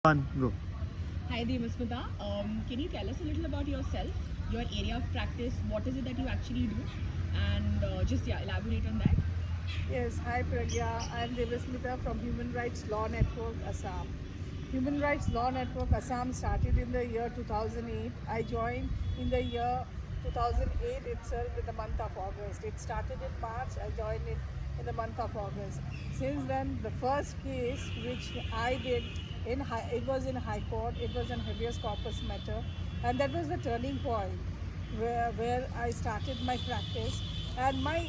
One, go. Hi, Demasmita. Can you tell us a little about yourself, your area of practice, what is it that you actually do, and elaborate on that. Yes, hi Pragya. I am Devasmita from Human Rights Law Network, Assam. Human Rights Law Network, Assam started in the year 2008. I joined in the year 2008 itself in the month of August. It started in March, I joined it in the month of August. Since then, the first case which I did it was in High Court, it was an habeas corpus matter, and that was the turning point where I started my practice and my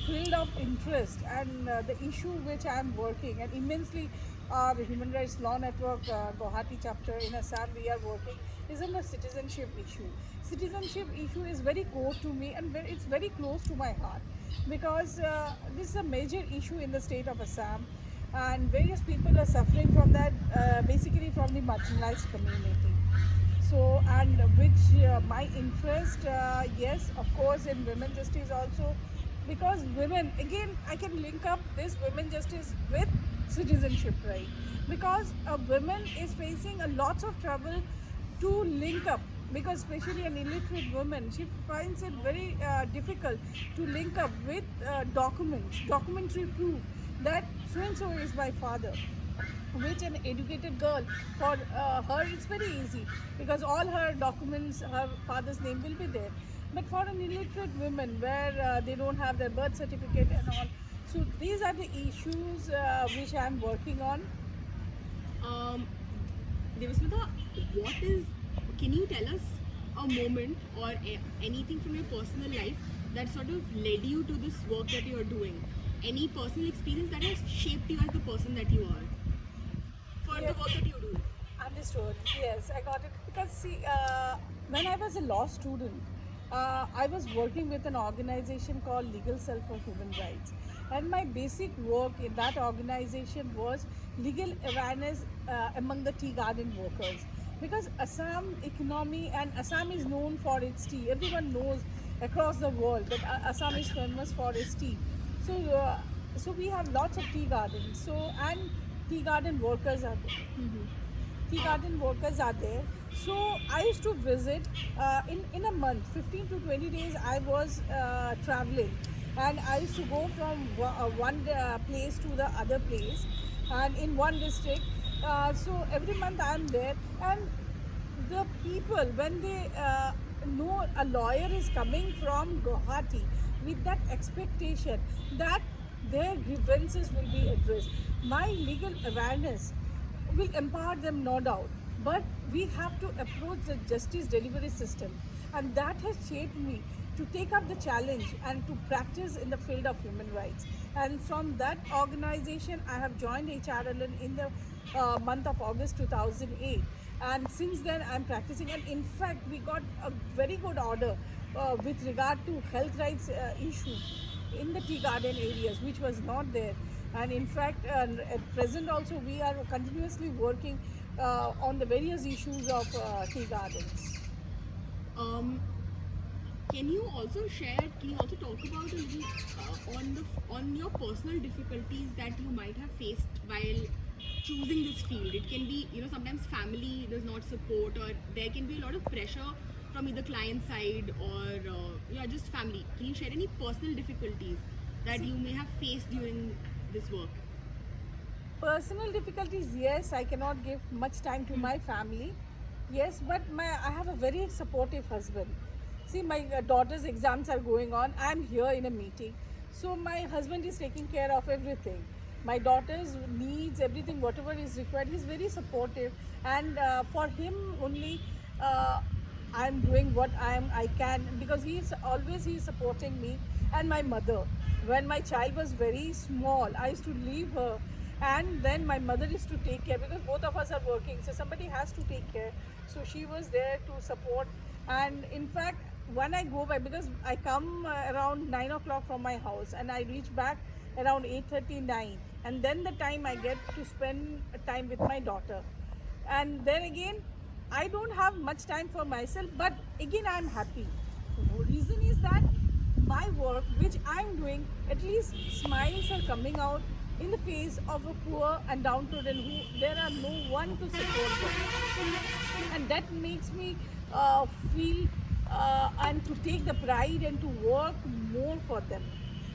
field of interest and the issue which I am working and immensely our Human Rights Law Network Guwahati chapter in Assam we are working is on the citizenship issue. Citizenship issue is very core to me and it's very close to my heart because this is a major issue in the state of Assam and various people are suffering from that basically from the marginalized community. So and which my interest yes of course in women justice also because women again I can link up this women justice with citizenship right because a woman is facing a lots of trouble to link up because especially an illiterate woman she finds it very difficult to link up with documentary proof that so and so is my father, which an educated girl for her it's very easy because all her documents her father's name will be there, but for an illiterate woman where they don't have their birth certificate and all, so these are the issues which I am working on. Um, Devasmita, can you tell us a moment or anything from your personal life that sort of led you to this work that you are doing? Any personal experience that has shaped you as the person that you are for Yeah. the work that you do? Understood. Yes, I got it. Because see, when I was a law student, I was working with an organization called Legal Cell for Human Rights, and my basic work in that organization was legal awareness among the tea garden workers. Because Assam economy and Assam is known for its tea. Everyone knows across the world that Assam is famous for its tea. So, so we have lots of tea gardens. So and tea garden workers are there. Tea garden workers are there. So I used to visit in a month, 15 to 20 days. I was traveling, and I used to go from one place to the other place, and in one district. So every month I am there, and the people when they know a lawyer is coming from Guwahati with that expectation that their grievances will be addressed. My legal awareness will empower them, no doubt. But we have to approach the justice delivery system, and that has shaped me to take up the challenge and to practice in the field of human rights. And from that organization, I have joined HRLN in the month of August 2008. And since then, I'm practicing. And in fact, we got a very good order with regard to health rights issue in the tea garden areas, which was not there. And in fact, at present also, we are continuously working on the various issues of tea gardens. Um, Can you also share? Can you also talk about a little on your personal difficulties that you might have faced while choosing this field? It can be sometimes family does not support, or there can be a lot of pressure from either client side or just family. Can you share any personal difficulties that you may have faced during this work? Personal difficulties, yes, I cannot give much time to my family. Yes, but I have a very supportive husband. See, my daughter's exams are going on. I'm here in a meeting. So my husband is taking care of everything. My daughter's needs, everything, whatever is required, he's very supportive. And for him only, I'm doing what I can because he's supporting me and my mother. When my child was very small, I used to leave her, and then my mother used to take care because both of us are working, so somebody has to take care. So she was there to support, and in fact, when I go back because I come around 9 o'clock from my house and I reach back around 8:39, and then the time I get to spend time with my daughter, and then again I don't have much time for myself, but again I'm happy. Reason is that my work which I'm doing, at least smiles are coming out in the face of a poor and downtrodden who there are no one to support them, and that makes me feel and to take the pride and to work more for them,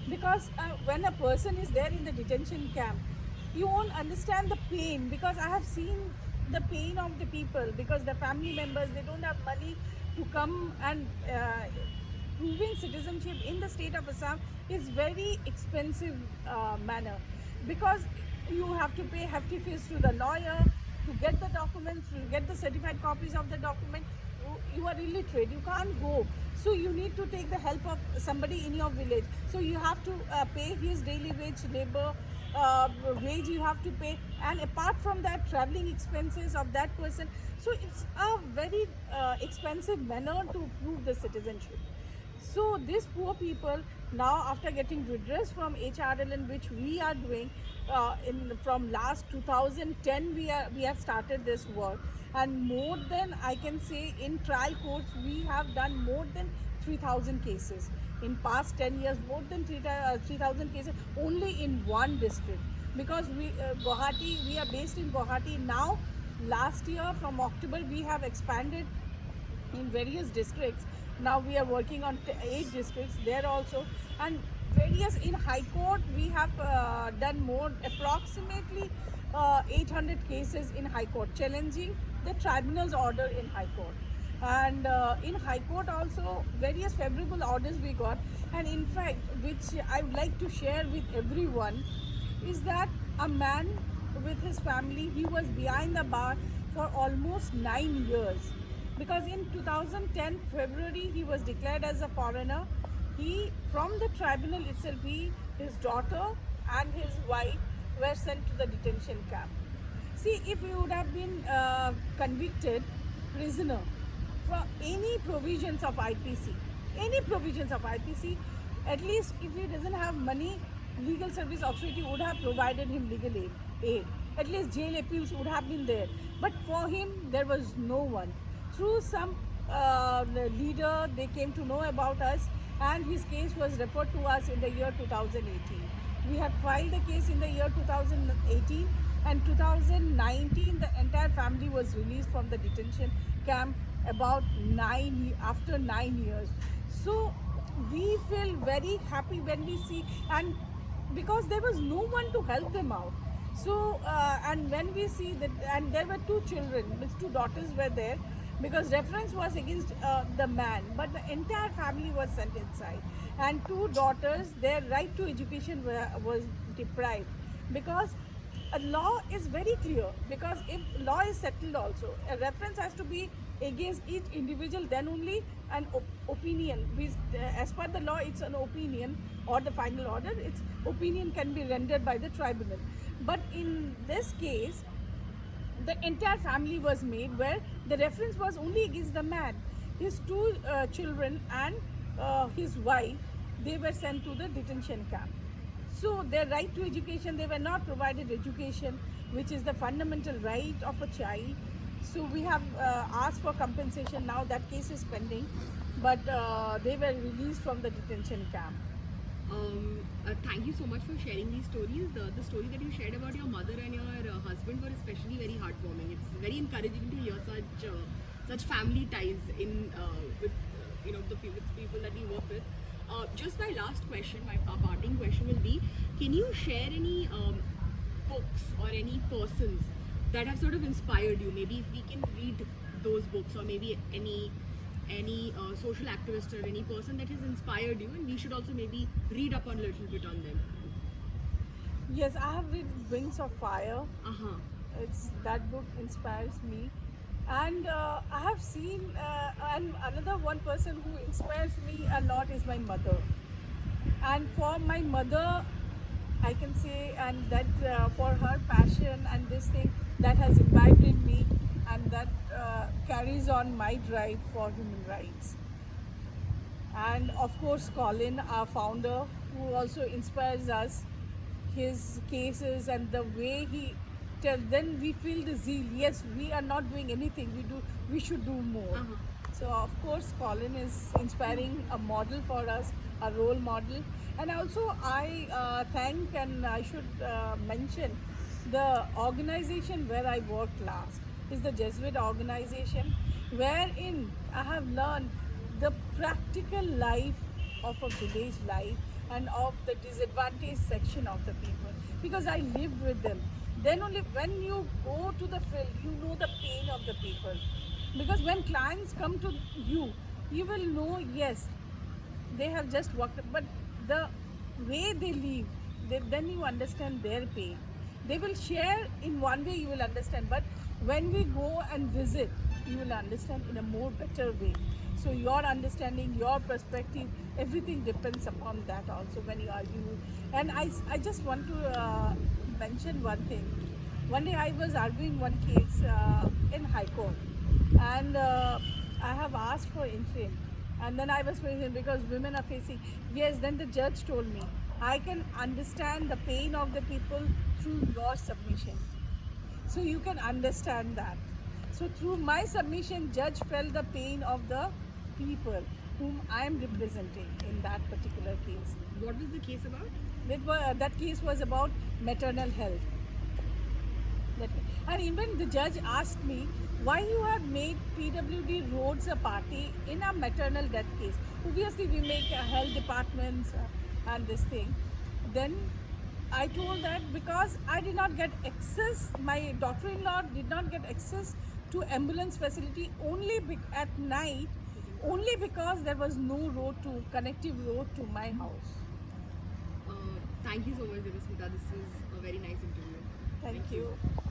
because when a person is there in the detention camp, you won't understand the pain, because I have seen the pain of the people, because the family members, they don't have money to come, and proving citizenship in the state of Assam is very expensive manner, because you have to pay hefty fees to the lawyer to get the documents, to get the certified copies of the document. You are illiterate, you can't go, so you need to take the help of somebody in your village, so you have to pay his daily wage, labor wage you have to pay, and apart from that, traveling expenses of that person. So it's a very expensive manner to prove the citizenship. So these poor people now, after getting redress from HRLN, which we are doing from last 2010, we have started this work, and more than, I can say, in trial courts we have done more than 3,000 cases in past 10 years, more than 3,000 cases only in one district, because Guwahati, we are based in Guwahati now. Last year from October we have expanded in various districts. Now we are working on 8 districts there also, and various in High Court we have done more, approximately 800 cases in High Court, challenging the tribunal's order in High Court. And in High Court also various favorable orders we got, and in fact, which I would like to share with everyone, is that a man with his family, he was behind the bar for almost 9 years, because in 2010 February he was declared as a foreigner. He, from the tribunal itself, his daughter and his wife were sent to the detention camp. See, if he would have been convicted prisoner for any provisions of IPC, at least if he doesn't have money, Legal Service Authority would have provided him legal aid. At least jail appeals would have been there. But for him, there was no one. Through some leader, they came to know about us, and his case was referred to us in the year 2018. We had filed the case in the year 2018, and 2019 the entire family was released from the detention camp after 9 years. So we feel very happy when we see, and because there was no one to help them out. So and when we see that, and there were 2 children, which 2 daughters were there, because reference was against the man, but the entire family was sent inside, and 2 daughters, their right to education was deprived, because a law is very clear, because if law is settled also, a reference has to be against each individual, then only an opinion, which, as per the law, it's an opinion, or the final order, its opinion can be rendered by the tribunal. But in this case, the entire family was made, where the reference was only against the man. His 2 children and his wife, they were sent to the detention camp. So their right to education, they were not provided education, which is the fundamental right of a child. So we have asked for compensation. Now that case is pending, but they were released from the detention camp. Thank you so much for sharing these stories. The story that you shared about your mother and your husband were especially very heartwarming. It's very encouraging to hear such family ties in with with people that we work with. Just my last question, my parting question will be: can you share any books or any persons that have sort of inspired you? Maybe if we can read those books, or maybe any social activist or any person that has inspired you, and we should also maybe read up on a little bit on them. Yes, I have read Wings of Fire. Uh-huh. It's that book inspires me, and I have seen and another one person who inspires me a lot is my mother. And for my mother, I can say, and that for her passion and this thing that has imbibed in me, and that carries on my drive for human rights. And of course, Colin, our founder, who also inspires us, his cases and the way he then we feel the zeal. Yes, we are not doing anything. We should do more. Uh-huh. So of course, Colin is inspiring a model for us, a role model. And also, I thank and I should mention the organization where I worked last is the Jesuit organization, wherein I have learned the practical life of a village life and of the disadvantaged section of the people, because I lived with them. Then only when you go to the field, you know the pain of the people. Because when clients come to you, you will know, yes, they have just worked, but the way they live, then you understand their pain. They will share in one way, you will understand, but when we go and visit, you will understand in a more better way. So your understanding, your perspective, everything depends upon that also when you argue. And I just want to mention one thing. One day I was arguing one case in High Court, and I have asked for interim, and then I was facing, because women are facing, yes, then the judge told me I can understand the pain of the people through your submission, so you can understand that. So through my submission, judge felt the pain of the people whom I am representing in that particular case. What was the case about? That case was about maternal health. And even the judge asked me why you have made PWD roads a party in a maternal death case. Obviously, we make health departments and this thing. Then I told that because I did not get access, my daughter-in-law did not get access to ambulance facility only at night, only because there was no road to connective road to my house. Thank you so much, Devismita. This was a very nice interview. Thank you.